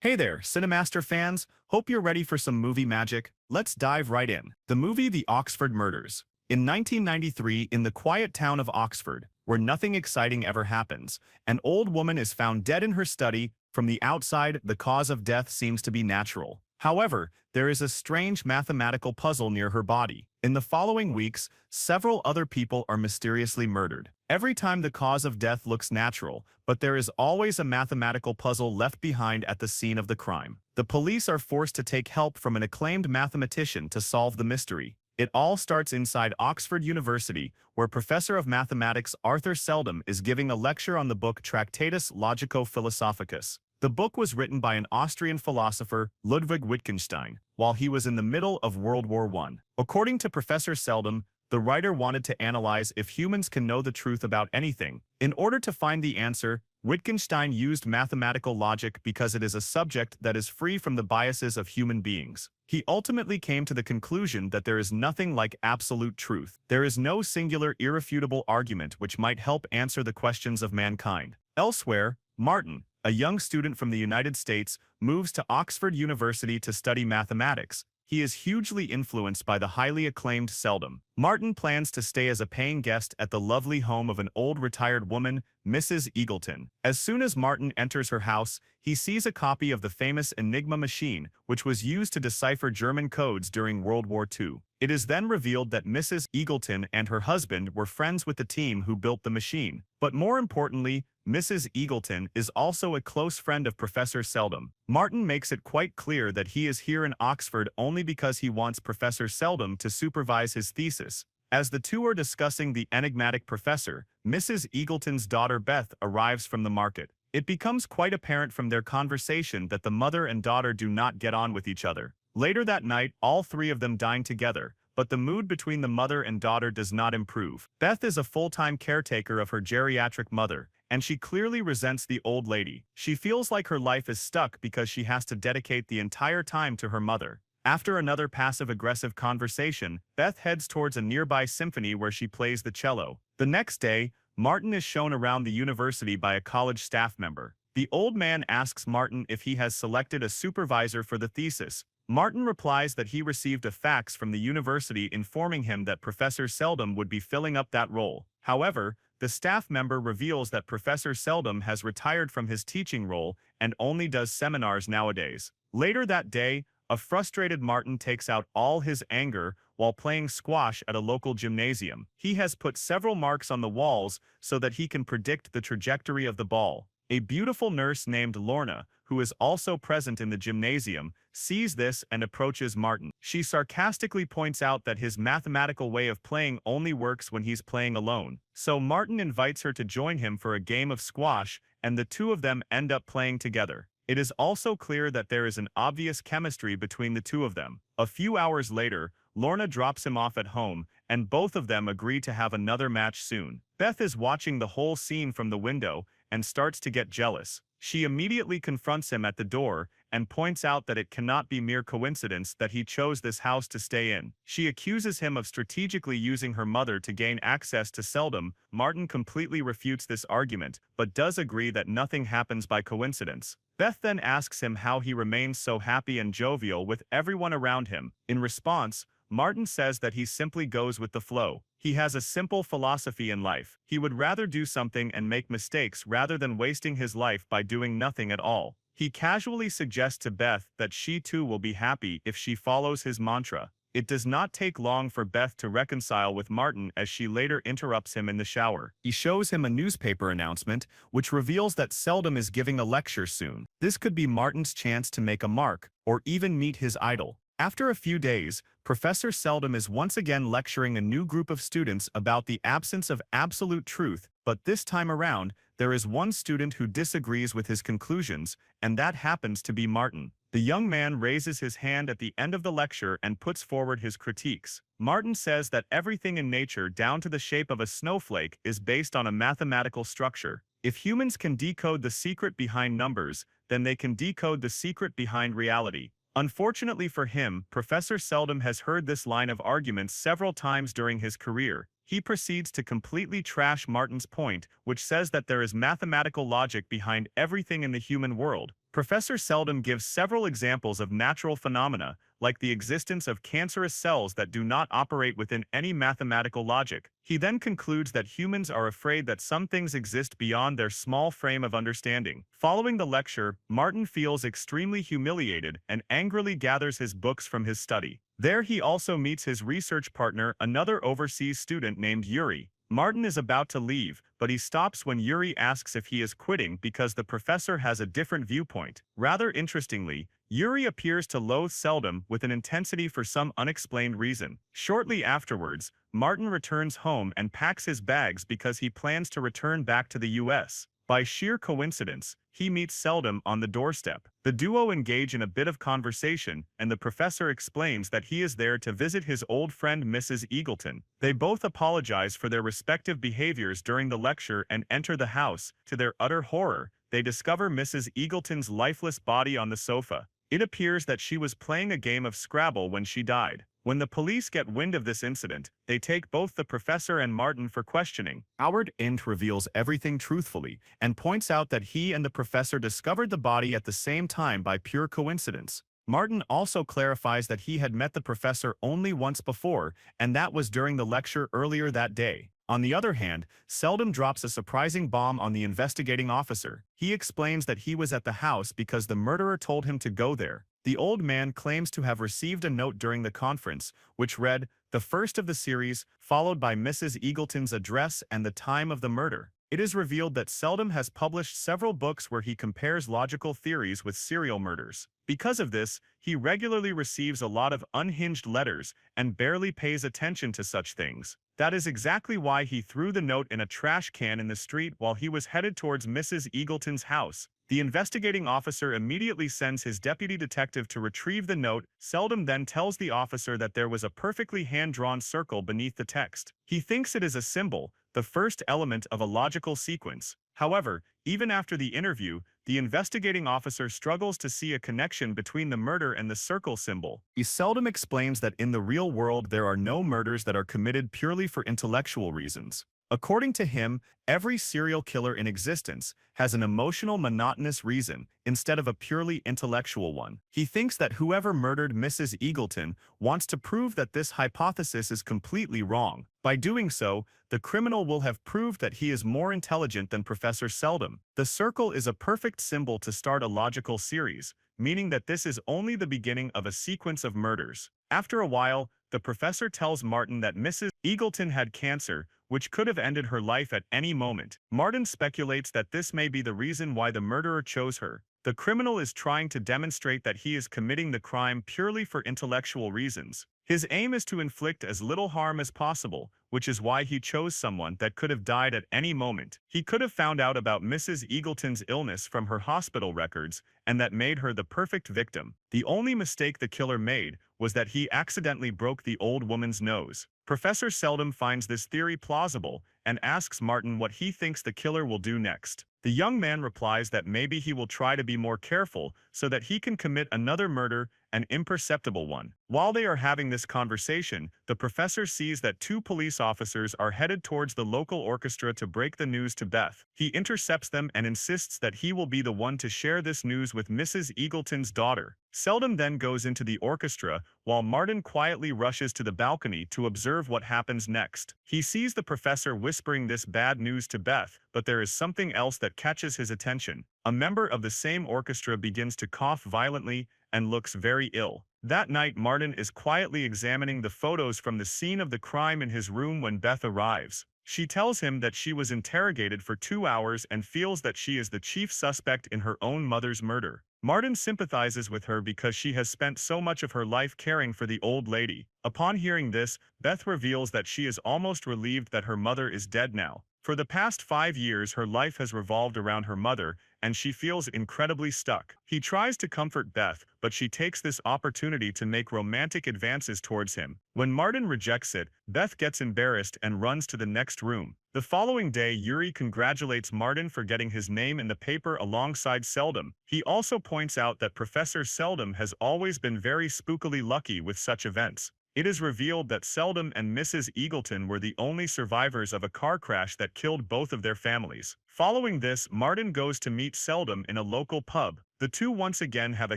Hey there, CINEMASTER fans. Hope you're ready for some movie magic. Let's dive right in. The movie The Oxford Murders. In 1993, in the quiet town of Oxford, where nothing exciting ever happens, an old woman is found dead in her study. From the outside, the cause of death seems to be natural. However, there is a strange mathematical puzzle near her body. In the following weeks, several other people are mysteriously murdered. Every time the cause of death looks natural, but there is always a mathematical puzzle left behind at the scene of the crime. The police are forced to take help from an acclaimed mathematician to solve the mystery. It all starts inside Oxford University, where Professor of Mathematics Arthur Seldom is giving a lecture on the book Tractatus Logico-Philosophicus. The book was written by an Austrian philosopher, Ludwig Wittgenstein, while he was in the middle of World War I. According to Professor Seldom, the writer wanted to analyze if humans can know the truth about anything. In order to find the answer, Wittgenstein used mathematical logic because it is a subject that is free from the biases of human beings. He ultimately came to the conclusion that there is nothing like absolute truth. There is no singular irrefutable argument which might help answer the questions of mankind. Elsewhere, Martin, a young student from the United States, moves to Oxford University to study mathematics. He is hugely influenced by the highly acclaimed Seldom. Martin plans to stay as a paying guest at the lovely home of an old retired woman, Mrs. Eagleton. As soon as Martin enters her house, he sees a copy of the famous Enigma machine, which was used to decipher German codes during World War II. It is then revealed that Mrs. Eagleton and her husband were friends with the team who built the machine. But more importantly, Mrs. Eagleton is also a close friend of Professor Seldom. Martin makes it quite clear that he is here in Oxford only because he wants Professor Seldom to supervise his thesis. As the two are discussing the enigmatic professor, Mrs. Eagleton's daughter Beth arrives from the market. It becomes quite apparent from their conversation that the mother and daughter do not get on with each other. Later that night, all three of them dine together, but the mood between the mother and daughter does not improve. Beth is a full-time caretaker of her geriatric mother, and she clearly resents the old lady. She feels like her life is stuck because she has to dedicate the entire time to her mother. After another passive-aggressive conversation, Beth heads towards a nearby symphony where she plays the cello. The next day, Martin is shown around the university by a college staff member. The old man asks Martin if he has selected a supervisor for the thesis. Martin replies that he received a fax from the university informing him that Professor Seldom would be filling up that role. However, the staff member reveals that Professor Seldom has retired from his teaching role and only does seminars nowadays. Later that day, a frustrated Martin takes out all his anger while playing squash at a local gymnasium. He has put several marks on the walls so that he can predict the trajectory of the ball. A beautiful nurse named Lorna, who is also present in the gymnasium, sees this and approaches Martin. She sarcastically points out that his mathematical way of playing only works when he's playing alone. So Martin invites her to join him for a game of squash, and the two of them end up playing together. It is also clear that there is an obvious chemistry between the two of them. A few hours later, Lorna drops him off at home, and both of them agree to have another match soon. Beth is watching the whole scene from the window and starts to get jealous. She immediately confronts him at the door and points out that it cannot be mere coincidence that he chose this house to stay in. She accuses him of strategically using her mother to gain access to Seldom. Martin completely refutes this argument, but does agree that nothing happens by coincidence. Beth then asks him how he remains so happy and jovial with everyone around him. In response, Martin says that he simply goes with the flow. He has a simple philosophy in life. He would rather do something and make mistakes rather than wasting his life by doing nothing at all. He casually suggests to Beth that she too will be happy if she follows his mantra. It does not take long for Beth to reconcile with Martin as she later interrupts him in the shower. He shows him a newspaper announcement, which reveals that Seldom is giving a lecture soon. This could be Martin's chance to make a mark, or even meet his idol. After a few days, Professor Seldom is once again lecturing a new group of students about the absence of absolute truth, but this time around, there is one student who disagrees with his conclusions, and that happens to be Martin. The young man raises his hand at the end of the lecture and puts forward his critiques. Martin says that everything in nature down to the shape of a snowflake is based on a mathematical structure. If humans can decode the secret behind numbers, then they can decode the secret behind reality. Unfortunately for him, Professor Seldom has heard this line of arguments several times during his career. He proceeds to completely trash Martin's point, which says that there is mathematical logic behind everything in the human world. Professor Seldom gives several examples of natural phenomena, like the existence of cancerous cells that do not operate within any mathematical logic. He then concludes that humans are afraid that some things exist beyond their small frame of understanding. Following the lecture, Martin feels extremely humiliated and angrily gathers his books from his study. There he also meets his research partner, another overseas student named Yuri. Martin is about to leave, but he stops when Yuri asks if he is quitting because the professor has a different viewpoint. Rather interestingly, Yuri appears to loathe Seldom with an intensity for some unexplained reason. Shortly afterwards, Martin returns home and packs his bags because he plans to return back to the US. By sheer coincidence, he meets Seldom on the doorstep. The duo engage in a bit of conversation, and the professor explains that he is there to visit his old friend Mrs. Eagleton. They both apologize for their respective behaviors during the lecture and enter the house. To their utter horror, they discover Mrs. Eagleton's lifeless body on the sofa. It appears that she was playing a game of Scrabble when she died. When the police get wind of this incident, they take both the professor and Martin for questioning. Howard Int reveals everything truthfully and points out that he and the professor discovered the body at the same time by pure coincidence. Martin also clarifies that he had met the professor only once before, and that was during the lecture earlier that day. On the other hand, Seldom drops a surprising bomb on the investigating officer. He explains that he was at the house because the murderer told him to go there. The old man claims to have received a note during the conference, which read, "The first of the series, followed by Mrs. Eagleton's address and the time of the murder." It is revealed that Seldom has published several books where he compares logical theories with serial murders. Because of this, he regularly receives a lot of unhinged letters and barely pays attention to such things. That is exactly why he threw the note in a trash can in the street while he was headed towards Mrs. Eagleton's house. The investigating officer immediately sends his deputy detective to retrieve the note. Seldom then tells the officer that there was a perfectly hand-drawn circle beneath the text. He thinks it is a symbol, the first element of a logical sequence. However, even after the interview, the investigating officer struggles to see a connection between the murder and the circle symbol. He seldom explains that in the real world there are no murders that are committed purely for intellectual reasons. According to him, every serial killer in existence has an emotional, monotonous reason instead of a purely intellectual one. He thinks that whoever murdered Mrs. Eagleton wants to prove that this hypothesis is completely wrong. By doing so, the criminal will have proved that he is more intelligent than Professor Seldom. The circle is a perfect symbol to start a logical series, meaning that this is only the beginning of a sequence of murders. After a while, the professor tells Martin that Mrs. Eagleton had cancer, which could have ended her life at any moment. Martin speculates that this may be the reason why the murderer chose her. The criminal is trying to demonstrate that he is committing the crime purely for intellectual reasons. His aim is to inflict as little harm as possible, which is why he chose someone that could have died at any moment. He could have found out about Mrs. Eagleton's illness from her hospital records, and that made her the perfect victim. The only mistake the killer made was that he accidentally broke the old woman's nose. Professor Seldom finds this theory plausible and asks Martin what he thinks the killer will do next. The young man replies that maybe he will try to be more careful so that he can commit another murder, an imperceptible one. While they are having this conversation, the professor sees that two police officers are headed towards the local orchestra to break the news to Beth. He intercepts them and insists that he will be the one to share this news with Mrs. Eagleton's daughter. Seldom then goes into the orchestra, while Martin quietly rushes to the balcony to observe what happens next. He sees the professor whispering this bad news to Beth, but there is something else that catches his attention. A member of the same orchestra begins to cough violently and looks very ill. That night, Martin is quietly examining the photos from the scene of the crime in his room when Beth arrives. She tells him that she was interrogated for 2 hours and feels that she is the chief suspect in her own mother's murder. Martin sympathizes with her because she has spent so much of her life caring for the old lady. Upon hearing this, Beth reveals that she is almost relieved that her mother is dead now. For the past 5 years, her life has revolved around her mother, and she feels incredibly stuck. He tries to comfort Beth, but she takes this opportunity to make romantic advances towards him. When Martin rejects it, Beth gets embarrassed and runs to the next room. The following day, Yuri congratulates Martin for getting his name in the paper alongside Seldom. He also points out that Professor Seldom has always been very spookily lucky with such events. It is revealed that Seldom and Mrs. Eagleton were the only survivors of a car crash that killed both of their families. Following this, Martin goes to meet Seldom in a local pub. The two once again have a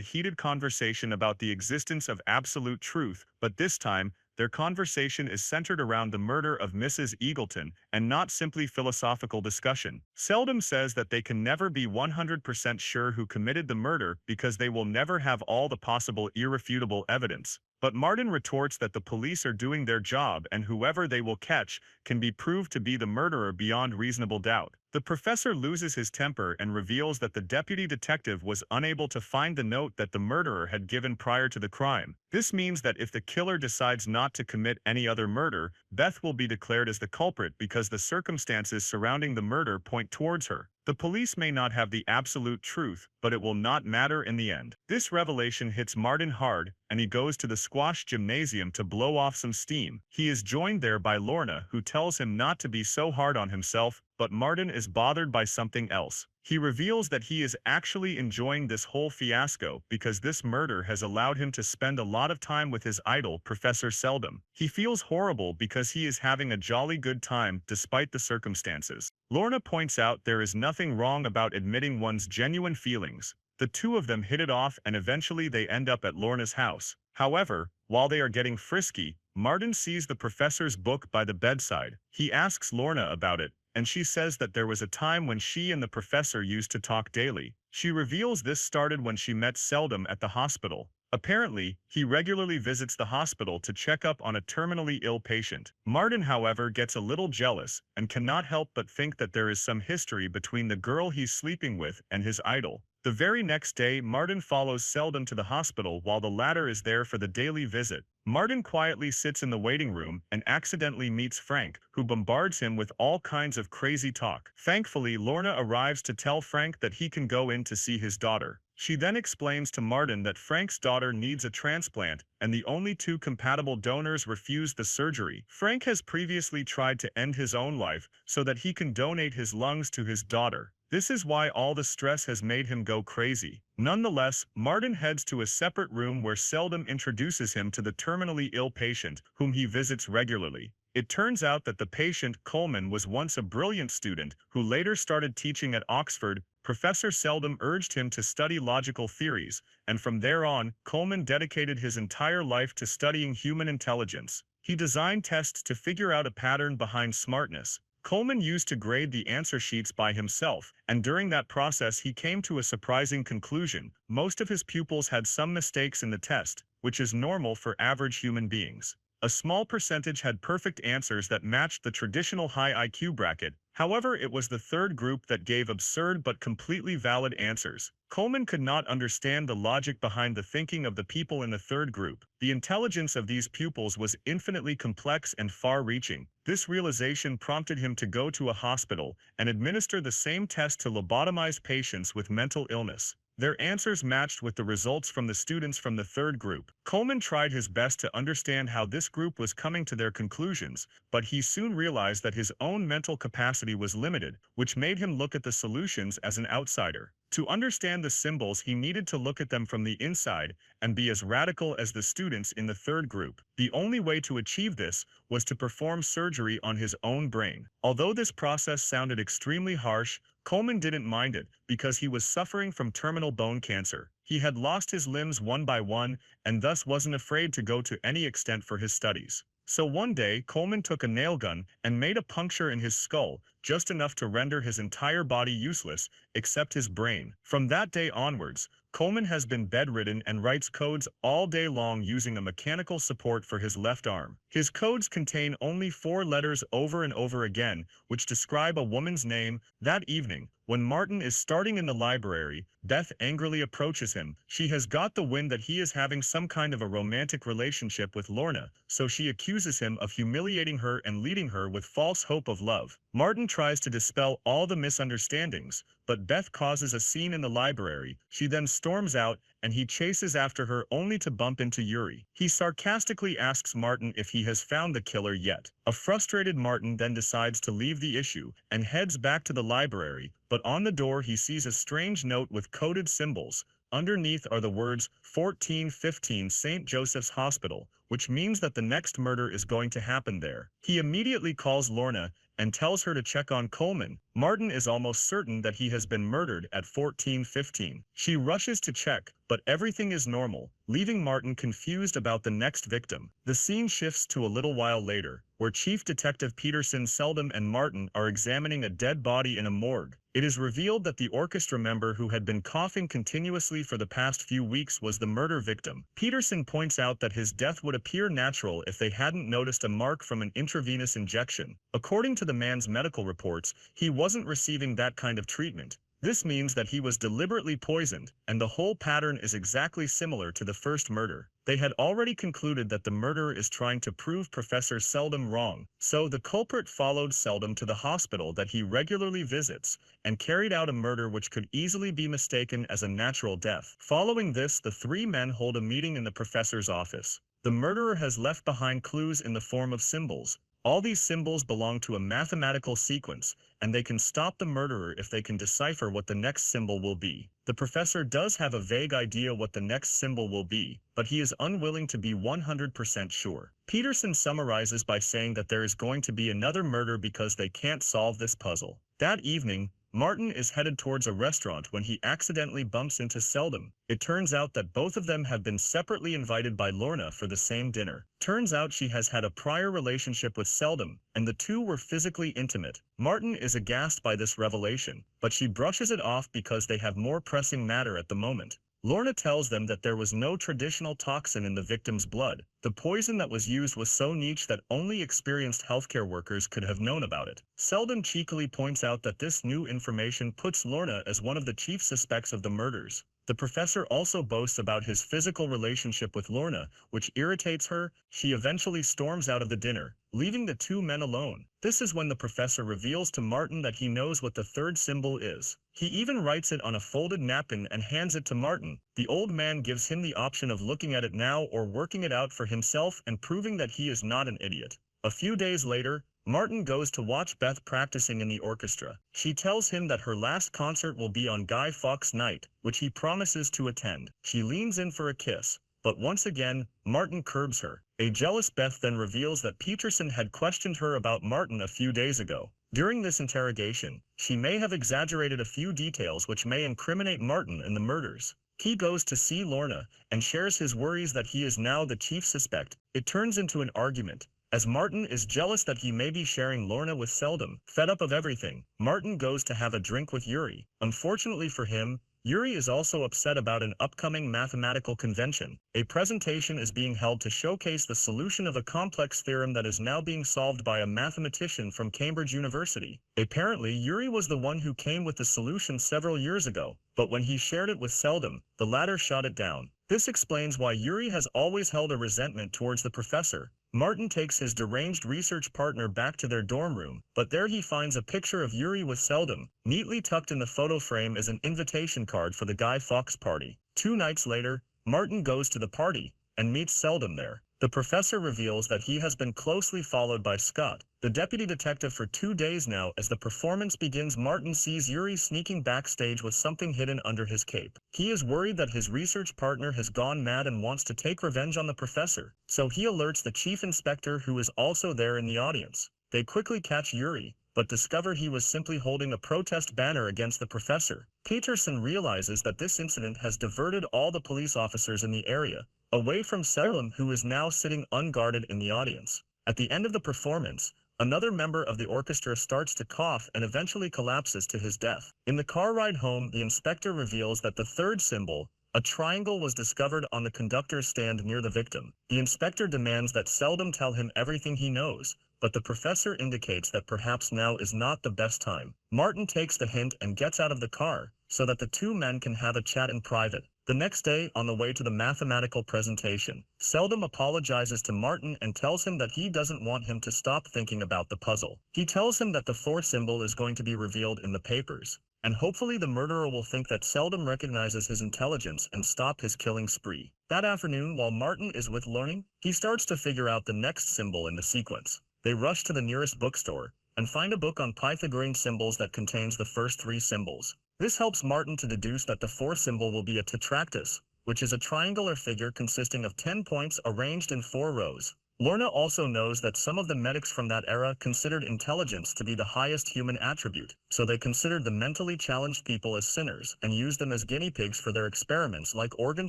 heated conversation about the existence of absolute truth, but this time, their conversation is centered around the murder of Mrs. Eagleton and not simply philosophical discussion. Seldom says that they can never be 100% sure who committed the murder because they will never have all the possible irrefutable evidence. But Martin retorts that the police are doing their job and whoever they will catch can be proved to be the murderer beyond reasonable doubt. The professor loses his temper and reveals that the deputy detective was unable to find the note that the murderer had given prior to the crime. This means that if the killer decides not to commit any other murder, Beth will be declared as the culprit because the circumstances surrounding the murder point towards her. The police may not have the absolute truth, but it will not matter in the end. This revelation hits Martin hard, and he goes to the squash gymnasium to blow off some steam. He is joined there by Lorna, who tells him not to be so hard on himself, but Martin is bothered by something else. He reveals that he is actually enjoying this whole fiasco because this murder has allowed him to spend a lot of time with his idol, Professor Seldom. He feels horrible because he is having a jolly good time despite the circumstances. Lorna points out there is nothing wrong about admitting one's genuine feelings. The two of them hit it off and eventually they end up at Lorna's house. However, while they are getting frisky, Martin sees the professor's book by the bedside. He asks Lorna about it, and she says that there was a time when she and the professor used to talk daily. She reveals this started when she met Seldom at the hospital. Apparently, he regularly visits the hospital to check up on a terminally ill patient. Martin, however, gets a little jealous and cannot help but think that there is some history between the girl he's sleeping with and his idol. The very next day, Martin follows Seldom to the hospital while the latter is there for the daily visit. Martin quietly sits in the waiting room and accidentally meets Frank, who bombards him with all kinds of crazy talk. Thankfully, Lorna arrives to tell Frank that he can go in to see his daughter. She then explains to Martin that Frank's daughter needs a transplant, and the only two compatible donors refuse the surgery. Frank has previously tried to end his own life so that he can donate his lungs to his daughter. This is why all the stress has made him go crazy. Nonetheless, Martin heads to a separate room where Seldom introduces him to the terminally ill patient, whom he visits regularly. It turns out that the patient, Coleman, was once a brilliant student who later started teaching at Oxford. Professor Seldom urged him to study logical theories, and from there on, Coleman dedicated his entire life to studying human intelligence. He designed tests to figure out a pattern behind smartness. Coleman used to grade the answer sheets by himself, and during that process he came to a surprising conclusion. Most of his pupils had some mistakes in the test, which is normal for average human beings. A small percentage had perfect answers that matched the traditional high IQ bracket. However, it was the third group that gave absurd but completely valid answers. Coleman could not understand the logic behind the thinking of the people in the third group. The intelligence of these pupils was infinitely complex and far-reaching. This realization prompted him to go to a hospital and administer the same test to lobotomized patients with mental illness. Their answers matched with the results from the students from the third group. Coleman tried his best to understand how this group was coming to their conclusions, but he soon realized that his own mental capacity was limited, which made him look at the solutions as an outsider. To understand the symbols, he needed to look at them from the inside and be as radical as the students in the third group. The only way to achieve this was to perform surgery on his own brain. Although this process sounded extremely harsh, Coleman didn't mind it because he was suffering from terminal bone cancer. He had lost his limbs one by one and thus wasn't afraid to go to any extent for his studies. So one day, Coleman took a nail gun and made a puncture in his skull, just enough to render his entire body useless, except his brain. From that day onwards, Coleman has been bedridden and writes codes all day long using a mechanical support for his left arm. His codes contain only 4 letters over and over again, which describe a woman's name. That evening, when Martin is starting in the library, Beth angrily approaches him. She has got the wind that he is having some kind of a romantic relationship with Lorna, so she accuses him of humiliating her and leading her with false hope of love. Martin tries to dispel all the misunderstandings, but Beth causes a scene in the library. She then storms out, and he chases after her only to bump into Yuri. He sarcastically asks Martin if he has found the killer yet. A frustrated Martin then decides to leave the issue and heads back to the library, but on the door he sees a strange note with coded symbols. Underneath are the words 1415 St. Joseph's Hospital, which means that the next murder is going to happen there. He immediately calls Lorna and tells her to check on Coleman. Martin is almost certain that he has been murdered at 1415. She rushes to check, but everything is normal, leaving Martin confused about the next victim. The scene shifts to a little while later, where Chief Detective Peterson, Seldom, and Martin are examining a dead body in a morgue. It is revealed that the orchestra member who had been coughing continuously for the past few weeks was the murder victim. Peterson points out that his death would appear natural if they hadn't noticed a mark from an intravenous injection. According to the man's medical reports, he wasn't receiving that kind of treatment. This means that he was deliberately poisoned, and the whole pattern is exactly similar to the first murder. They had already concluded that the murderer is trying to prove Professor Seldom wrong, so the culprit followed Seldom to the hospital that he regularly visits, and carried out a murder which could easily be mistaken as a natural death. Following this, the three men hold a meeting in the professor's office. The murderer has left behind clues in the form of symbols. All these symbols belong to a mathematical sequence, and they can stop the murderer if they can decipher what the next symbol will be. The professor does have a vague idea what the next symbol will be, but he is unwilling to be 100% sure. Peterson summarizes by saying that there is going to be another murder because they can't solve this puzzle. That evening, Martin is headed towards a restaurant when he accidentally bumps into Seldom. It turns out that both of them have been separately invited by Lorna for the same dinner. Turns out she has had a prior relationship with Seldom, and the two were physically intimate. Martin is aghast by this revelation, but she brushes it off because they have more pressing matter at the moment. Lorna tells them that there was no traditional toxin in the victim's blood. The poison that was used was so niche that only experienced healthcare workers could have known about it. Seldom cheekily points out that this new information puts Lorna as one of the chief suspects of the murders. The professor also boasts about his physical relationship with Lorna, which irritates her. She eventually storms out of the dinner, leaving the two men alone. This is when the professor reveals to Martin that he knows what the third symbol is. He even writes it on a folded napkin and hands it to Martin. The old man gives him the option of looking at it now or working it out for himself and proving that he is not an idiot. A few days later, Martin goes to watch Beth practicing in the orchestra. She tells him that her last concert will be on Guy Fawkes Night, which he promises to attend. She leans in for a kiss, but once again, Martin curbs her. A jealous Beth then reveals that Peterson had questioned her about Martin a few days ago. During this interrogation, she may have exaggerated a few details which may incriminate Martin in the murders. He goes to see Lorna and shares his worries that he is now the chief suspect. It turns into an argument, as Martin is jealous that he may be sharing Lorna with Seldom. Fed up of everything, Martin goes to have a drink with Yuri. Unfortunately for him, Yuri is also upset about an upcoming mathematical convention. A presentation is being held to showcase the solution of a complex theorem that is now being solved by a mathematician from Cambridge University. Apparently, Yuri was the one who came with the solution several years ago, but when he shared it with Seldom, the latter shot it down. This explains why Yuri has always held a resentment towards the professor. Martin takes his deranged research partner back to their dorm room, but there he finds a picture of Yuri with Seldom. Neatly tucked in the photo frame is an invitation card for the Guy Fawkes party. 2 nights later, Martin goes to the party and meets Seldom there. The professor reveals that he has been closely followed by Scott, the deputy detective, for 2 days now. As the performance begins, Martin sees Yuri sneaking backstage with something hidden under his cape. He is worried that his research partner has gone mad and wants to take revenge on the professor, so he alerts the chief inspector, who is also there in the audience. They quickly catch Yuri, but discover he was simply holding a protest banner against the professor. Peterson realizes that this incident has diverted all the police officers in the area away from Seldom, who is now sitting unguarded in the audience. At the end of the performance, another member of the orchestra starts to cough and eventually collapses to his death. In the car ride home, the inspector reveals that the third symbol, a triangle, was discovered on the conductor's stand near the victim. The inspector demands that Seldom tell him everything he knows, but the professor indicates that perhaps now is not the best time. Martin takes the hint and gets out of the car, so that the two men can have a chat in private. The next day, on the way to the mathematical presentation, Seldom apologizes to Martin and tells him that he doesn't want him to stop thinking about the puzzle. He tells him that the fourth symbol is going to be revealed in the papers, and hopefully the murderer will think that Seldom recognizes his intelligence and stop his killing spree. That afternoon, while Martin is with learning, he starts to figure out the next symbol in the sequence. They rush to the nearest bookstore and find a book on Pythagorean symbols that contains the first 3 symbols. This helps Martin to deduce that the 4 symbol will be a tetractys, which is a triangular figure consisting of 10 points arranged in 4 rows. Lorna also knows that some of the medics from that era considered intelligence to be the highest human attribute, so they considered the mentally challenged people as sinners and used them as guinea pigs for their experiments like organ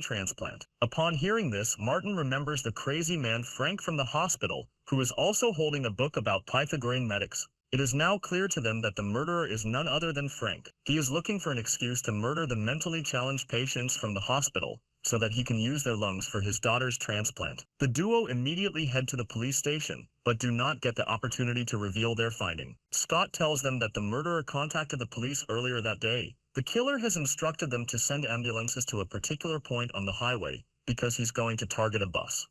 transplant. Upon hearing this, Martin remembers the crazy man Frank from the hospital, who is also holding a book about Pythagorean medics. It is now clear to them that the murderer is none other than Frank. He is looking for an excuse to murder the mentally challenged patients from the hospital, so that he can use their lungs for his daughter's transplant. The duo immediately head to the police station, but do not get the opportunity to reveal their finding. Scott tells them that the murderer contacted the police earlier that day. The killer has instructed them to send ambulances to a particular point on the highway, because he's going to target a bus.